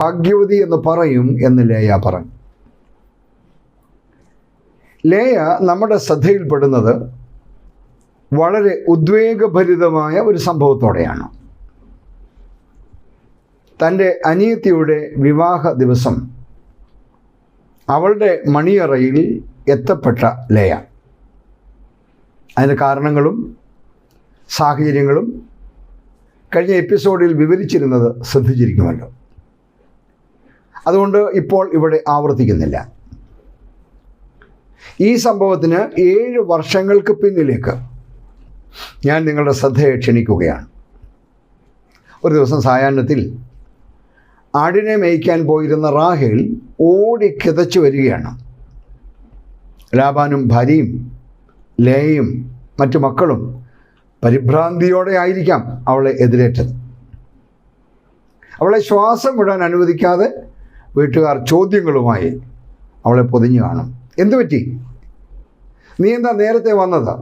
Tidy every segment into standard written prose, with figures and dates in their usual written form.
ഭാഗ്യവതി എന്ന് പറയും എന്ന് ലേയ പറഞ്ഞു. ലേയ നമ്മുടെ ശ്രദ്ധയിൽപ്പെടുന്നത് വളരെ ഉദ്വേഗഭരിതമായ ഒരു സംഭവത്തോടെയാണ്. തൻ്റെ അനിയത്തിയുടെ വിവാഹ ദിവസം അവളുടെ മണിയറയിൽ എത്തപ്പെട്ട ലേയ. അതിൻ്റെ കാരണങ്ങളും സാഹചര്യങ്ങളും കഴിഞ്ഞ എപ്പിസോഡിൽ വിവരിച്ചിരുന്നത് ശ്രദ്ധിച്ചിരിക്കുമല്ലോ. അതുകൊണ്ട് ഇപ്പോൾ ഇവിടെ ആവർത്തിക്കുന്നില്ല. ഈ സംഭവത്തിന് 7 വർഷങ്ങൾക്ക് പിന്നിലേക്ക് ഞാൻ നിങ്ങളുടെ ശ്രദ്ധയെ ക്ഷണിക്കുകയാണ്. ഒരു ദിവസം സായാഹ്നത്തിൽ ആടിനെ മേയ്ക്കാൻ പോയിരുന്ന റാഹേൽ ഓടി കിതച്ചു വരികയാണ്. ലാബാനും ഭാര്യയും ലേയയും മറ്റു മക്കളും പരിഭ്രാന്തിയോടെ ആയിരിക്കാം അവളെ എതിരേറ്റത്. അവളെ ശ്വാസം വിടാൻ അനുവദിക്കാതെ വീട്ടുകാർ ചോദ്യങ്ങളുമായി അവളെ പൊതിഞ്ഞു കാണും. എന്തു പറ്റി? നീ എന്താ നേരത്തെ വന്നത്?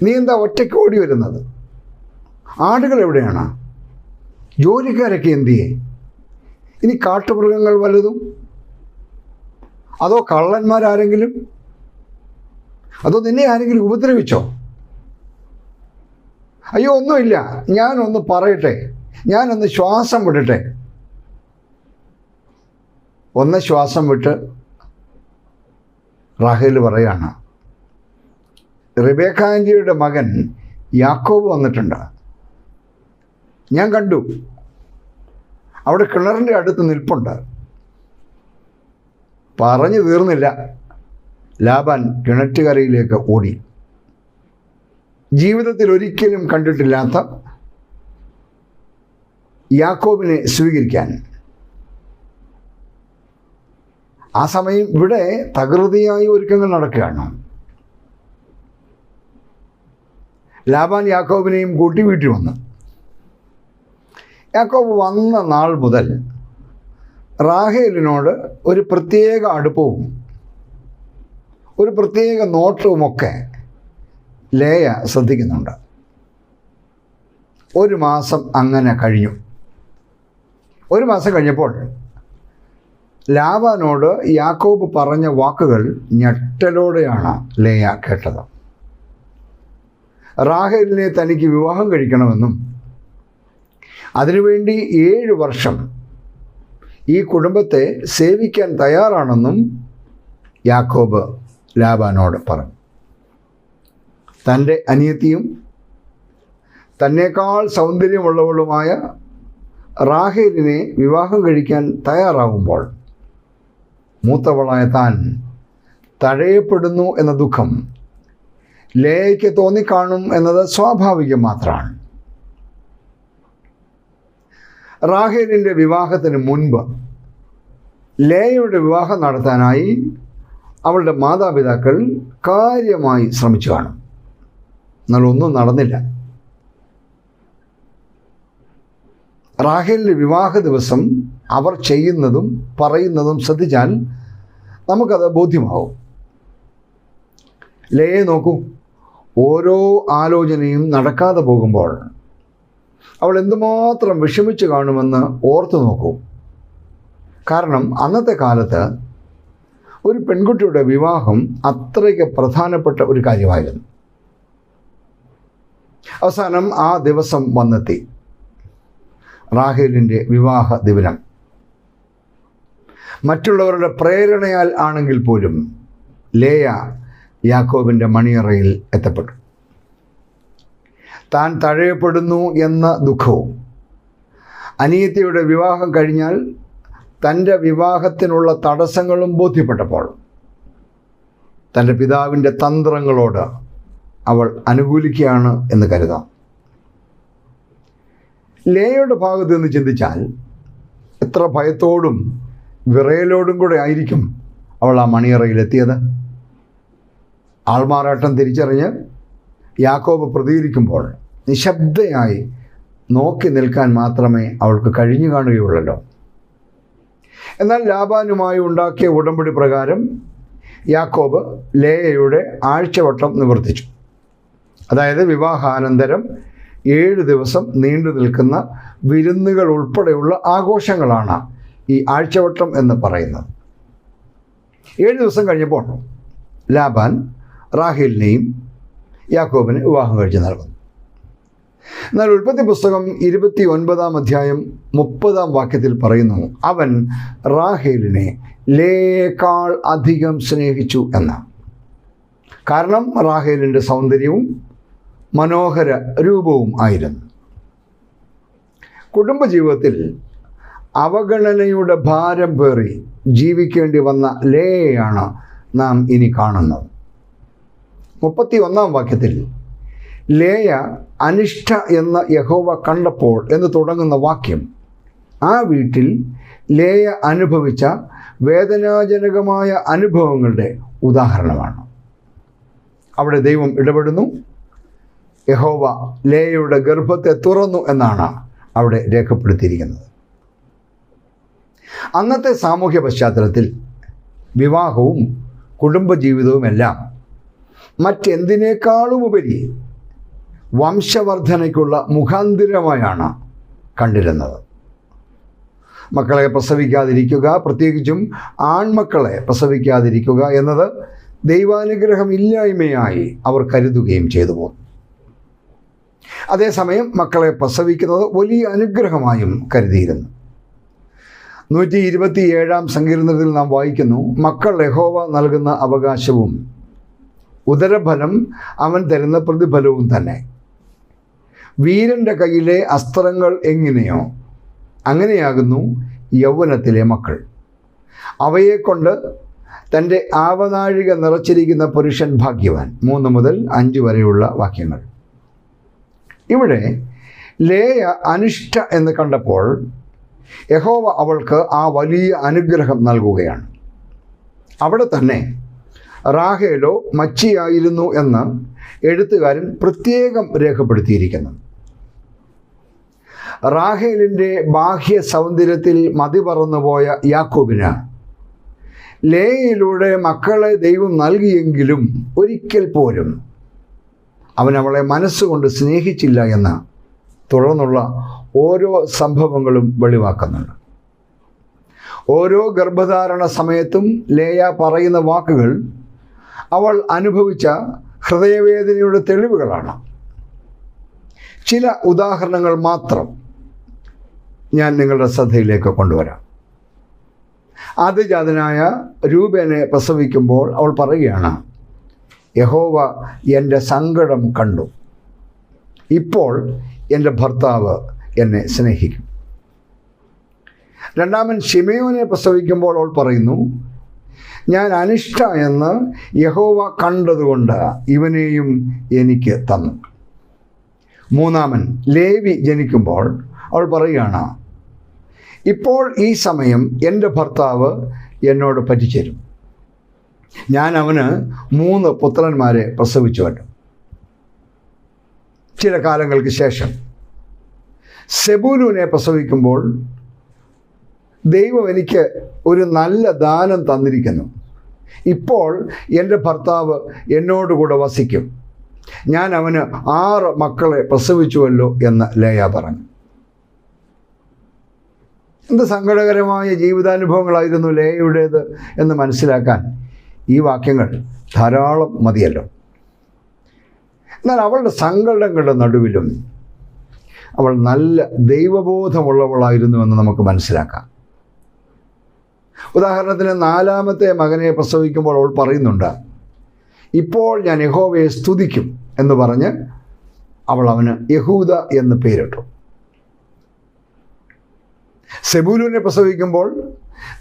നീ എന്താ ഒറ്റയ്ക്ക് ഓടി വരുന്നത്? ആടുകൾ എവിടെയാണ്? ജോലിക്കാരൊക്കെ എന്തിയെ? ഇനി കാട്ടുമൃഗങ്ങൾ വല്ലതും? അതോ കള്ളന്മാരാരെങ്കിലും? അതോ നിന്നെ ആരെങ്കിലും ഉപദ്രവിച്ചോ? അയ്യോ, ഒന്നുമില്ല, ഞാനൊന്ന് പറയട്ടെ, ഞാനൊന്ന് ശ്വാസം വിടട്ടെ. ഒന്ന് ശ്വാസം വിട്ട് റാഹേൽ പറയാണ്, റിബേക്ക ആൻറ്റിയുടെ മകൻ യാക്കോബ് വന്നിട്ടുണ്ട്. ഞാൻ കണ്ടു, അവിടെ കിണറിൻ്റെ അടുത്ത് നിൽപ്പുണ്ട്. പറഞ്ഞു തീർന്നില്ല, ലാബാൻ കിണറ്റുകരയിലേക്ക് ഓടി. ജീവിതത്തിൽ ഒരിക്കലും കണ്ടിട്ടില്ലാത്ത യാക്കോബിനെ സ്വീകരിക്കാൻ. ആ സമയം ഇവിടെ തകൃതിയായ ഒരുക്കങ്ങൾ നടക്കുകയാണ്. ലാബാൻ യാക്കോബിനെയും കൂട്ടി വീട്ടിൽ വന്നു. യാക്കോബ് വന്ന നാൾ മുതൽ റാഹേലിനോട് ഒരു പ്രത്യേക അടുപ്പവും ഒരു പ്രത്യേക നോട്ടവുമൊക്കെ ലേയ ശ്രദ്ധിക്കുന്നുണ്ട്. 1 മാസം അങ്ങനെ കഴിഞ്ഞു. 1 മാസം കഴിഞ്ഞപ്പോൾ ലാബാനോട് യാക്കോബ് പറഞ്ഞ വാക്കുകൾ ഞെട്ടലോടെയാണ് ലേയ കേട്ടത്. റാഹേലിനെ തനിക്ക് വിവാഹം കഴിക്കണമെന്നും അതിനുവേണ്ടി 7 വർഷം ഈ കുടുംബത്തെ സേവിക്കാൻ തയ്യാറാണെന്നും യാക്കോബ് ലാബാനോട് പറഞ്ഞു. തൻ്റെ അനിയത്തിയും തന്നേക്കാൾ സൗന്ദര്യമുള്ളവളുമായ റാഹേലിനെ വിവാഹം കഴിക്കാൻ തയ്യാറാവുമ്പോൾ മൂത്തവളായ താൻ തഴയപ്പെടുന്നു എന്ന ദുഃഖം ലേയയ്ക്ക് തോന്നിക്കാണും എന്നത് സ്വാഭാവികം മാത്രമാണ്. റാഹേലിൻ്റെ വിവാഹത്തിന് മുൻപ് ലേയയുടെ വിവാഹം നടത്താനായി അവളുടെ മാതാപിതാക്കൾ കാര്യമായി ശ്രമിച്ചു കാണും. എന്നാൽ ഒന്നും നടന്നില്ല. റാഹേലിൻ്റെ വിവാഹ ദിവസം അവർ ചെയ്യുന്നതും പറയുന്നതും ശ്രദ്ധിച്ചാൽ നമുക്കത് ബോധ്യമാവും. ലേയെ നോക്കൂ, ഓരോ ആലോചനയും നടക്കാതെ പോകുമ്പോൾ അവൾ എന്തുമാത്രം വിഷമിച്ച് കാണുമെന്ന് ഓർത്തു നോക്കൂ. കാരണം അന്നത്തെ കാലത്ത് ഒരു പെൺകുട്ടിയുടെ വിവാഹം അത്രയ്ക്ക് പ്രധാനപ്പെട്ട ഒരു കാര്യമായിരുന്നു. അവസാനം ആ ദിവസം വന്നെത്തി, റാഹേലിൻ്റെ വിവാഹ ദിനം. മറ്റുള്ളവരുടെ പ്രേരണയാൽ ആണെങ്കിൽ പോലും ലേയ യാക്കോബിൻ്റെ മണിയറയിൽ എത്തപ്പെട്ടു. താൻ തഴയപ്പെടുന്നു എന്ന ദുഃഖവും അനിയത്തിയുടെ വിവാഹം കഴിഞ്ഞാൽ തൻ്റെ വിവാഹത്തിനുള്ള തടസ്സങ്ങളും ബോധ്യപ്പെട്ടപ്പോൾ തൻ്റെ പിതാവിൻ്റെ തന്ത്രങ്ങളോട് അവൾ അനുകൂലിക്കുകയാണ് എന്ന് കരുതാം. ലേയയുടെ ഭാഗത്ത് നിന്ന് ചിന്തിച്ചാൽ എത്ര ഭയത്തോടും വിറയലോടും കൂടെ ആയിരിക്കും അവൾ ആ മണിയറയിലെത്തിയത്. ആൾമാറാട്ടം തിരിച്ചറിഞ്ഞ് യാക്കോബ് പ്രതികരിക്കുമ്പോൾ നിശബ്ദയായി നോക്കി നിൽക്കാൻ മാത്രമേ അവൾക്ക് കഴിഞ്ഞു കാണുകയുള്ളല്ലോ. എന്നാൽ ലാബാനുമായി ഉണ്ടാക്കിയ ഉടമ്പടി പ്രകാരം യാക്കോബ് ലേയയുടെ ആഴ്ചവട്ടം നിവർത്തിച്ചു. അതായത് വിവാഹാനന്തരം 7 ദിവസം നീണ്ടു നിൽക്കുന്ന വിരുന്നുകൾ ഉൾപ്പെടെയുള്ള ആഘോഷങ്ങളാണ് ഈ ആഴ്ചവട്ടം എന്ന് പറയുന്നത്. 7 ദിവസം കഴിഞ്ഞപ്പോൾ ലാബാൻ റാഹേലിനെയും യാക്കോബിന് വിവാഹം കഴിച്ച് നൽകുന്നു. എന്നാൽ ഉൽപ്പത്തി പുസ്തകം 29-ാം അധ്യായം 30-ാം വാക്യത്തിൽ പറയുന്നു, അവൻ റാഹേലിനെ ലേയേക്കാൾ അധികം സ്നേഹിച്ചു എന്ന്. കാരണം റാഹേലിൻ്റെ സൗന്ദര്യവും മനോഹര രൂപവും ആയിരുന്നു. കുടുംബജീവിതത്തിൽ അവഗണനയുടെ ഭാരം പേറി ജീവിക്കേണ്ടി വന്ന ലേയയാണ് നാം ഇനി കാണുന്നത്. 31-ാം വാക്യത്തിൽ ലേയ അനിഷ്ട എന്ന് യഹോവ കണ്ടപ്പോൾ എന്ന് തുടങ്ങുന്ന വാക്യം ആ വീട്ടിൽ ലേയ അനുഭവിച്ച വേദനാജനകമായ അനുഭവങ്ങളുടെ ഉദാഹരണമാണ്. അവിടെ ദൈവം ഇടപെടുന്നു. യഹോവ ലേയയുടെ ഗർഭത്തെ തുറന്നു എന്നാണ് അവിടെ രേഖപ്പെടുത്തിയിരിക്കുന്നത്. അന്നത്തെ സാമൂഹ്യ പശ്ചാത്തലത്തിൽ വിവാഹവും കുടുംബജീവിതവുമെല്ലാം മറ്റെന്തിനേക്കാളും ഉപരി വംശവർദ്ധനയ്ക്കുള്ള മുഖാന്തിരമായാണ് കണ്ടിരുന്നത്. മക്കളെ പ്രസവിക്കാതിരിക്കുക, പ്രത്യേകിച്ചും ആൺമക്കളെ പ്രസവിക്കാതിരിക്കുക എന്നത് ദൈവാനുഗ്രഹമില്ലായ്മയായി അവർ കരുതുകയും ചെയ്തു പോകും. അതേസമയം മക്കളെ പ്രസവിക്കുന്നത് വലിയ അനുഗ്രഹമായും കരുതിയിരുന്നു. 127-ാം സങ്കീർത്തനത്തിൽ നാം വായിക്കുന്നു, മക്കൾ യഹോവ നൽകുന്ന അവകാശവും ഉദരഫലം അവൻ തരുന്ന പ്രതിഫലവും തന്നെ. വീരൻ്റെ കയ്യിലെ അസ്ത്രങ്ങൾ എങ്ങനെയോ അങ്ങനെയാകുന്നു യൗവനത്തിലെ മക്കൾ. അവയെക്കൊണ്ട് തൻ്റെ ആവനാഴിക നിറച്ചിരിക്കുന്ന പുരുഷൻ ഭാഗ്യവാൻ. 3 മുതൽ 5 വരെയുള്ള വാക്യങ്ങൾ. ഇവിടെ ലേയ അനിഷ്ട എന്ന് കണ്ടപ്പോൾ യഹോവ അവൾക്ക് ആ വലിയ അനുഗ്രഹം നൽകുകയാണ്. അവിടെ തന്നെ റാഹേലോ മച്ചിയായിരുന്നു എന്ന് എഴുത്തുകാരൻ പ്രത്യേകം രേഖപ്പെടുത്തിയിരിക്കുന്നു. റാഹേലിൻ്റെ ബാഹ്യ സൗന്ദര്യത്തിൽ മതിമറന്നുപോയ യാക്കോബിന് ലേയയിലൂടെ മക്കളെ ദൈവം നൽകിയെങ്കിലും ഒരിക്കൽ പോലും അവൻ അവളെ മനസ്സുകൊണ്ട് സ്നേഹിച്ചില്ല എന്ന് തുടർന്നുള്ള ഓരോ സംഭവങ്ങളും വെളിവാക്കുന്നുണ്ട്. ഓരോ ഗർഭധാരണ സമയത്തും ലേയ പറയുന്ന വാക്കുകൾ അവൾ അനുഭവിച്ച ഹൃദയവേദനയുടെ തെളിവുകളാണ്. ചില ഉദാഹരണങ്ങൾ മാത്രം ഞാൻ നിങ്ങളുടെ ശ്രദ്ധയിലേക്ക് കൊണ്ടുവരാം. ആദ്യജാതനായ രൂബേനെ പ്രസവിക്കുമ്പോൾ അവൾ പറയുകയാണ്, യഹോവ എൻ്റെ സങ്കടം കണ്ടു, ഇപ്പോൾ എൻ്റെ ഭർത്താവ് എന്നെ സ്നേഹിക്കും. രണ്ടാമൻ ശിമയോനെ പ്രസവിക്കുമ്പോൾ അവൾ പറയുന്നു, ഞാൻ അനിഷ്ട എന്ന് യഹോവ കണ്ടതുകൊണ്ട് ഇവനെയും എനിക്ക് തന്നു. മൂന്നാമൻ ലേവി ജനിക്കുമ്പോൾ അവൾ പറയുകയാണ്, ഇപ്പോൾ ഈ സമയം എൻ്റെ ഭർത്താവ് എന്നോട് പറ്റിച്ചേരും, ഞാൻ അവന് 3 പുത്രന്മാരെ പ്രസവിച്ചുവല്ലോ. ചില കാലങ്ങൾക്ക് ശേഷം സെബൂലൂനെ പ്രസവിക്കുമ്പോൾ ദൈവം എനിക്ക് ഒരു നല്ല ദാനം തന്നിരിക്കുന്നു, ഇപ്പോൾ എൻ്റെ ഭർത്താവ് എന്നോടുകൂടെ വസിക്കും, ഞാൻ അവന് 6 മക്കളെ പ്രസവിച്ചുവല്ലോ എന്ന് ലേയ പറഞ്ഞു. എന്ത് സങ്കടകരമായ ജീവിതാനുഭവങ്ങളായിരുന്നു ലേയയുടേത് എന്ന് മനസ്സിലാക്കാൻ ഈ വാക്യങ്ങൾ ധാരാളം മതിയല്ലോ. എന്നാൽ അവളുടെ സങ്കടങ്ങളുടെ നടുവിലും അവൾ നല്ല ദൈവബോധമുള്ളവളായിരുന്നുവെന്ന് നമുക്ക് മനസ്സിലാക്കാം. ഉദാഹരണത്തിന് 4ാമത്തെ മകനെ പ്രസവിക്കുമ്പോൾ അവൾ പറയുന്നുണ്ട്, ഇപ്പോൾ ഞാൻ യഹോവയെ സ്തുതിക്കും എന്ന് പറഞ്ഞ് അവൾ അവന് യഹൂദ എന്ന് പേരിട്ടു. സെബൂലൂനെ പ്രസവിക്കുമ്പോൾ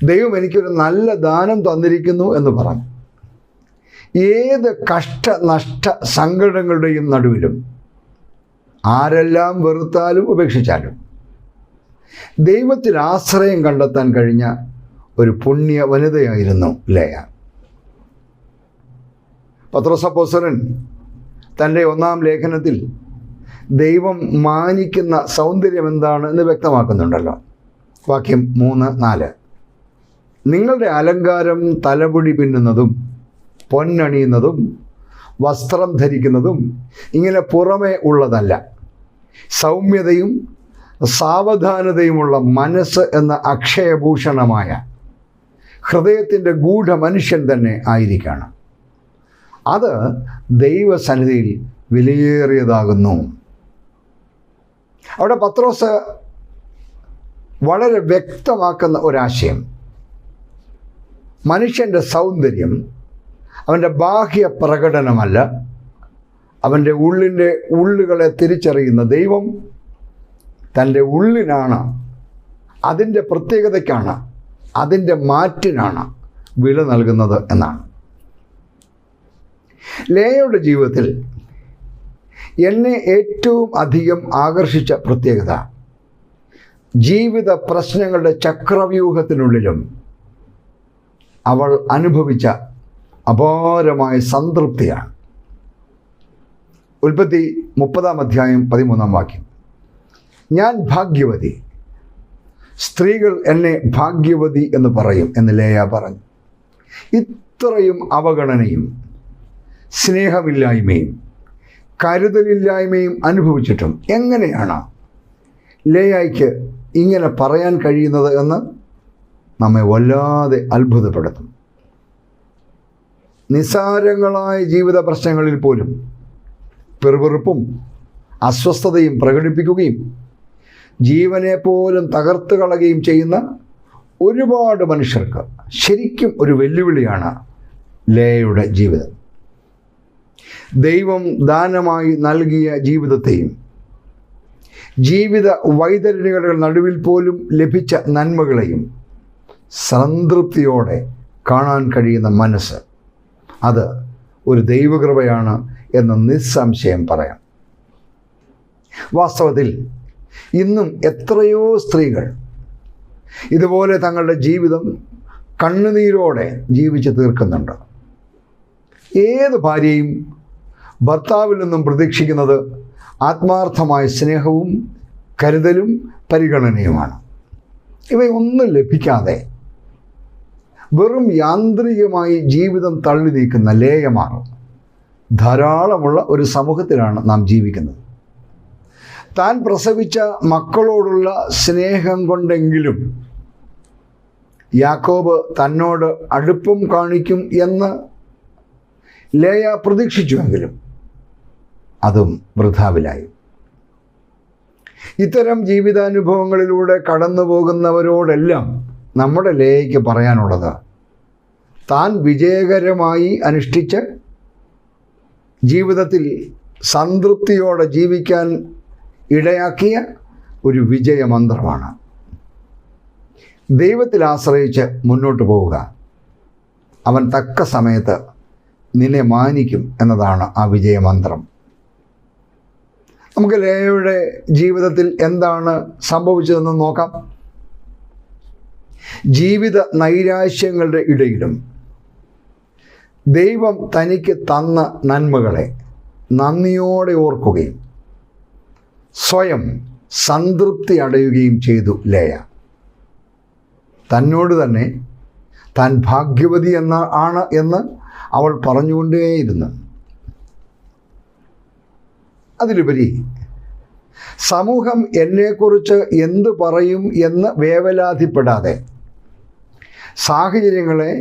ദൈവം എനിക്കൊരു നല്ല ദാനം തന്നിരിക്കുന്നു എന്ന് പറഞ്ഞു. ഏത് കഷ്ടനഷ്ട സങ്കടങ്ങളുടെയും നടുവിലും ആരെല്ലാം വെറുത്താലും ഉപേക്ഷിച്ചാലും ദൈവത്തിൽ ആശ്രയം കണ്ടെത്താൻ കഴിഞ്ഞ ഒരു പുണ്യ വനിതയായിരുന്നു ലേയ. പത്രോസ് അപ്പോസ്തലൻ തൻ്റെ 1-ാം ലേഖനത്തിൽ ദൈവം മാനിക്കുന്ന സൗന്ദര്യം എന്താണ് എന്ന് വ്യക്തമാക്കുന്നുണ്ടല്ലോ. വാക്യം 3-4, നിങ്ങളുടെ അലങ്കാരം തലമുടി പിന്നുന്നതും പൊന്നണിയുന്നതും വസ്ത്രം ധരിക്കുന്നതും ഇങ്ങനെ പുറമേ ഉള്ളതല്ല, സൗമ്യതയും സാവധാനതയുമുള്ള മനസ്സ് എന്ന അക്ഷയഭൂഷണമായ ഹൃദയത്തിൻ്റെ ഗൂഢമനുഷ്യൻ തന്നെ ആയിരിക്കണം. അത് ദൈവസന്നിധിയിൽ വിലയേറിയതാകുന്നു. അവിടെ പത്രോസ് വളരെ വ്യക്തമാക്കുന്ന ഒരാശയം, മനുഷ്യൻ്റെ സൗന്ദര്യം അവൻ്റെ ബാഹ്യ പ്രകടനമല്ല, അവൻ്റെ ഉള്ളുകളെ തിരിച്ചറിയുന്ന ദൈവം തൻ്റെ ഉള്ളിനാണ്, അതിൻ്റെ പ്രത്യേകതയ്ക്കാണ്, അതിൻ്റെ മാറ്റിനാണ് വില നൽകുന്നത് എന്നാണ്. ലേയയുടെ ജീവിതത്തിൽ എന്നെ ഏറ്റവും അധികം ആകർഷിച്ച പ്രത്യേകത ജീവിത പ്രശ്നങ്ങളുടെ ചക്രവ്യൂഹത്തിനുള്ളിലും അവൾ അനുഭവിച്ച അപാരമായ സംതൃപ്തിയാണ്. ഉൽപ്പത്തി 30:13 ഞാൻ ഭാഗ്യവതി, സ്ത്രീകൾ എന്നെ ഭാഗ്യവതി എന്ന് പറയും എന്ന് ലേയ പറഞ്ഞു. ഇത്രയും അവഗണനയും സ്നേഹമില്ലായ്മയും കരുതലില്ലായ്മയും അനുഭവിച്ചിട്ടും എങ്ങനെയാണ് ലേയായ്ക്ക് ഇങ്ങനെ പറയാൻ കഴിയുന്നത് എന്ന് നമ്മെ വല്ലാതെ അത്ഭുതപ്പെടുത്തും. നിസ്സാരങ്ങളായ ജീവിത പ്രശ്നങ്ങളിൽ പോലും പിറുപിറുപ്പും അസ്വസ്ഥതയും പ്രകടിപ്പിക്കുകയും ജീവനെ പോലും തകർത്ത് കളയുകയും ചെയ്യുന്ന ഒരുപാട് മനുഷ്യർക്ക് ശരിക്കും ഒരു വെല്ലുവിളിയാണ് ലേയയുടെ ജീവിതം. ദൈവം ദാനമായി നൽകിയ ജീവിതത്തെയും ജീവിത വൈതരണികളുടെ നടുവിൽ പോലും ലഭിച്ച നന്മകളെയും സംതൃപ്തിയോടെ കാണാൻ കഴിയുന്ന മനസ്സ്, അത് ഒരു ദൈവകൃപയാണ് എന്ന് നിസ്സംശയം പറയാം. വാസ്തവത്തിൽ ഇന്നും എത്രയോ സ്ത്രീകൾ ഇതുപോലെ തങ്ങളുടെ ജീവിതം കണ്ണുനീരോടെ ജീവിച്ച് തീർക്കുന്നുണ്ട്. ഏത് ഭാര്യയും ഭർത്താവിൽ നിന്നും പ്രതീക്ഷിക്കുന്നത് ആത്മാർത്ഥമായ സ്നേഹവും കരുതലും പരിഗണനയുമാണ്. ഇവയൊന്നും ലഭിക്കാതെ വെറും യാന്ത്രികമായി ജീവിതം തള്ളി നീക്കുന്ന ലേയമാർ ധാരാളമുള്ള ഒരു സമൂഹത്തിലാണ് നാം ജീവിക്കുന്നത്. താൻ പ്രസവിച്ച മക്കളോടുള്ള സ്നേഹം കൊണ്ടെങ്കിലും യാക്കോബ് തന്നോട് അടുപ്പം കാണിക്കും എന്ന് ലേയ പ്രതീക്ഷിച്ചുവെങ്കിലും അതും വൃഥാവിലായി. ഇത്തരം ജീവിതാനുഭവങ്ങളിലൂടെ കടന്നു പോകുന്നവരോടെല്ലാം നമ്മുടെ ലേയയ്ക്ക് പറയാനുള്ളത്, താൻ വിജയകരമായി അനുഷ്ഠിച്ച് ജീവിതത്തിൽ സംതൃപ്തിയോടെ ജീവിക്കാൻ ഇടയാക്കിയ ഒരു വിജയമന്ത്രമാണ്. ദൈവത്തിൽ ആശ്രയിച്ച് മുന്നോട്ട് പോവുക, അവൻ തക്ക സമയത്ത് നിന്നെ മാനിക്കും എന്നതാണ് ആ വിജയമന്ത്രം. നമുക്ക് ലേയയുടെ ജീവിതത്തിൽ എന്താണ് സംഭവിച്ചതെന്ന് നോക്കാം. ജീവിത നൈരാശ്യങ്ങളുടെ ഇടയിലും ദൈവം തനിക്ക് തന്ന നന്മകളെ നന്ദിയോടെ ഓർക്കുകയും സ്വയം സംതൃപ്തി അടയുകയും ചെയ്തു ലേയ. തന്നോട് തന്നെ താൻ ഭാഗ്യവതി എന്ന് അവൾ പറഞ്ഞുകൊണ്ടേയിരുന്നു. അതിലുപരി സമൂഹം എന്നെക്കുറിച്ച് എന്തു പറയും എന്ന് വേവലാതിപ്പെടാതെ സാഹചര്യങ്ങളെ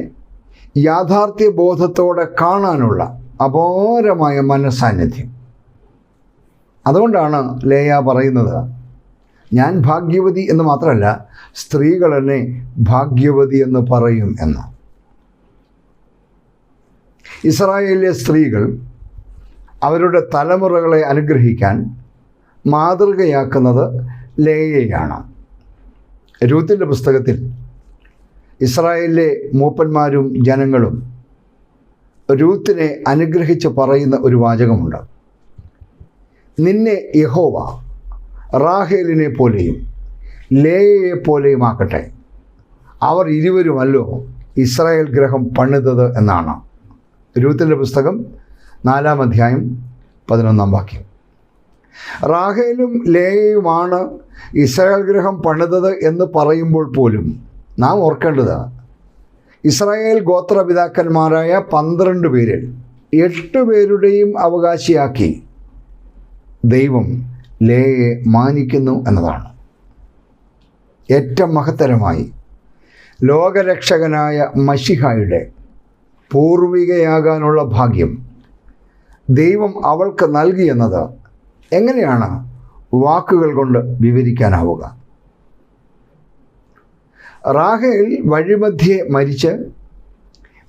യാഥാർത്ഥ്യബോധത്തോടെ കാണാനുള്ള അപാരമായ മനസ്സാന്നിധ്യം. അതുകൊണ്ടാണ് ലേയ പറയുന്നത്, ഞാൻ ഭാഗ്യവതി എന്ന് മാത്രമല്ല, സ്ത്രീകൾ എന്നെ ഭാഗ്യവതി എന്ന് പറയും എന്ന്. ഇസ്രായേലിലെ സ്ത്രീകൾ അവരുടെ തലമുറകളെ അനുഗ്രഹിക്കാൻ മാതൃകയാക്കുന്നത് ലേയയാണ്. രൂത്തിന്റെ പുസ്തകത്തിൽ ഇസ്രായേലിലെ മൂപ്പന്മാരും ജനങ്ങളും രൂത്തിനെ അനുഗ്രഹിച്ച് പറയുന്ന ഒരു വാചകമുണ്ട്. നിന്നെ യഹോവ റാഹേലിനെ പോലെയും ലേയയെ പോലെയും ആക്കട്ടെ, അവർ ഇരുവരുമല്ലോ ഇസ്രായേൽ ഗൃഹം പണിതത് എന്നാണ്. രൂത്തിന്റെ പുസ്തകം 4:11. റാഹേലും ലേയയുമാണ് ഇസ്രായേൽ ഗൃഹം പണിതത് എന്ന് പറയുമ്പോൾ പോലും നാം ഓർക്കേണ്ടത്, ഇസ്രായേൽ ഗോത്രപിതാക്കന്മാരായ 12 പേരിൽ 8 പേരുടെയും അവകാശിയാക്കി ദൈവം ലേയയെ മാനിക്കുന്നു എന്നതാണ്. ഏറ്റവും മഹത്തരമായി ലോകരക്ഷകനായ മശിഹായുടെ പൂർവികയാകാനുള്ള ഭാഗ്യം ദൈവം അവൾക്ക് നൽകിയെന്നത് എങ്ങനെയാണ് വാക്കുകൾ കൊണ്ട് വിവരിക്കാനാവുക? റാഹേൽ വഴിമധ്യേ മരിച്ച്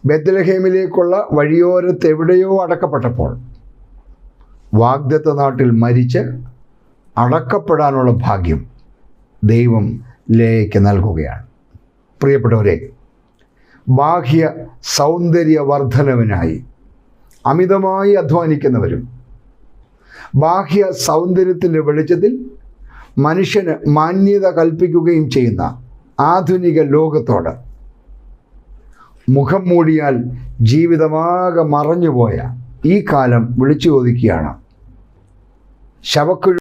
ബെത്ലഹേമിലേക്കുള്ള വഴിയോരത്ത് എവിടെയോ അടക്കപ്പെട്ടപ്പോൾ വാഗ്ദത്ത നാട്ടിൽ മരിച്ച് അടക്കപ്പെടാനുള്ള ഭാഗ്യം ദൈവം ലേയയ്ക്ക് നൽകുകയാണ്. പ്രിയപ്പെട്ടവരെ, ബാഹ്യ സൗന്ദര്യവർദ്ധനവിനായി അമിതമായി അധ്വാനിക്കുന്നവരും ബാഹ്യ സൗന്ദര്യത്തിൻ്റെ വെളിച്ചത്തിൽ മനുഷ്യന് മാന്യത കൽപ്പിക്കുകയും ചെയ്യുന്ന ആധുനിക ലോകത്തോട് മുഖം മൂടിയാൽ ജീവിതമാകെ മറഞ്ഞുപോയ ഈ കാലം വിളിച്ചു ചോദിക്കുകയാണ്, ശവക്കുഴി